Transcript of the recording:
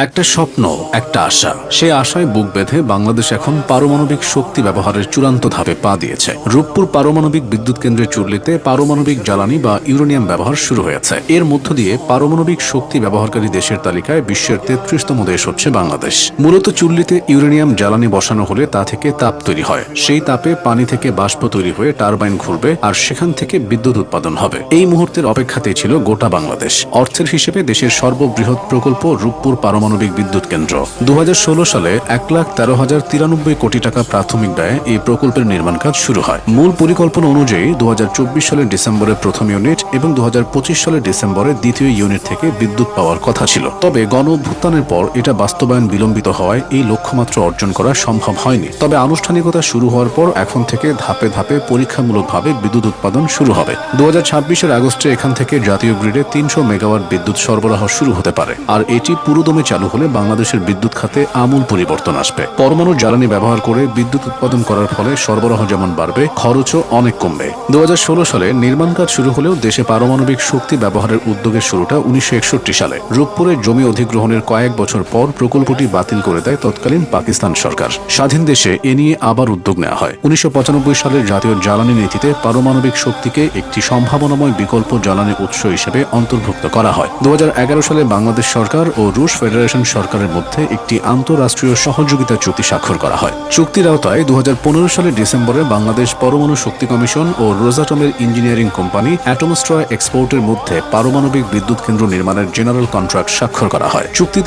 একটা স্বপ্ন, একটা আশা। সেই আশায় বুক বেঁধে বাংলাদেশ এখন পারমাণবিক শক্তি ব্যবহারের চূড়ান্ত ধাপে পা দিয়েছে। রূপপুর পারমাণবিক বিদ্যুৎ কেন্দ্রের চুল্লিতে পারমাণবিক জ্বালানি বা ইউরেনিয়াম ব্যবহার শুরু হয়েছে। এর মধ্য দিয়ে পারমাণবিক শক্তি ব্যবহারকারী দেশের তালিকায় বিশ্বের ৩৩তম দেশ হচ্ছে বাংলাদেশ। মূলত চুল্লিতে ইউরেনিয়াম জ্বালানি বসানো হলে তা থেকে তাপ তৈরি হয়। সেই তাপে পানি থেকে বাষ্প তৈরি হয়ে টারবাইন ঘুরবে আর সেখান থেকে বিদ্যুৎ উৎপাদন হবে। এই মুহূর্তের অপেক্ষাতেই ছিল গোটা বাংলাদেশ। অর্থের হিসেবে দেশের সর্ববৃহৎ প্রকল্প রূপপুর পারমাণবিক বিদ্যুৎ কেন্দ্র। ২০১৬ সালে ১,১৩,০৯৩ কোটি টাকা প্রাথমিক ব্যয়ে এই প্রকল্পের নির্মাণ কাজ শুরু হয়। মূল পরিকল্পনা অনুযায়ী ২০২৪ সালের ডিসেম্বরে প্রথম ইউনিট এবং ২০২৫ সালের ডিসেম্বরে দ্বিতীয় ইউনিট থেকে বিদ্যুৎ পাওয়ার কথা ছিল। তবে গণ অভ্যুত্থানের পর এটা বাস্তবায়ন বিলম্বিত হওয়ায় এই লক্ষ্যমাত্রা অর্জন করা সম্ভব হয়নি। তবে আনুষ্ঠানিকতা শুরু হওয়ার পর এখন থেকে ধাপে ধাপে পরীক্ষামূলকভাবে বিদ্যুৎ উৎপাদন শুরু হবে। ২০২৬ আগস্টে এখান থেকে জাতীয় গ্রিডে ৩০০ মেগাওয়াট বিদ্যুৎ সরবরাহ শুরু হতে পারে। আর এটি পুরোদমে চালু হলে বাংলাদেশের বিদ্যুৎ খাতে আমূল পরিবর্তন আসবে। পরমাণু জ্বালানি ব্যবহার করে বিদ্যুৎ উৎপাদন করার ফলে সরবরাহ যেমন বাড়বে, খরচও অনেক কমবে। ২০১৬ সালে নির্মাণ কাজ শুরু হলেও দেশে পারমাণবিক শক্তি ব্যবহারের উদ্যোগের শুরুটা ১৯৬১ সালে। রূপপুরের জমি অধিগ্রহণের কয়েক বছর পর প্রকল্পটি বাতিল করে দেয় তৎকালীন পাকিস্তান সরকার। স্বাধীন দেশে এ নিয়ে আবার উদ্যোগ নেওয়া হয়। ১৯৯৫ সালের জাতীয় জ্বালানি নীতিতে পারমাণবিক শক্তিকে একটি সম্ভাবনাময় বিকল্প জ্বালানি উৎস হিসেবে অন্তর্ভুক্ত করা হয়। ২০১১ সালে বাংলাদেশ সরকার ও রুশ ফেডারেশন সরকারের মধ্যে একটি আন্তঃরাষ্ট্রীয় সহযোগিতা চুক্তি স্বাক্ষর করা হয়। চুক্তির আওতায় ২০১৫ সালের ডিসেম্বরে বাংলাদেশ পরমাণু শক্তি কমিশন ও রোজাটমের ইঞ্জিনিয়ারিং কোম্পানি অ্যাটমস্ট্রয় এক্সপোর্টের মধ্যে পারমাণবিক বিদ্যুৎ কেন্দ্র নির্মাণের জেনারেল কন্ট্রাক্ট স্বাক্ষর করা হয়। চুক্তিতে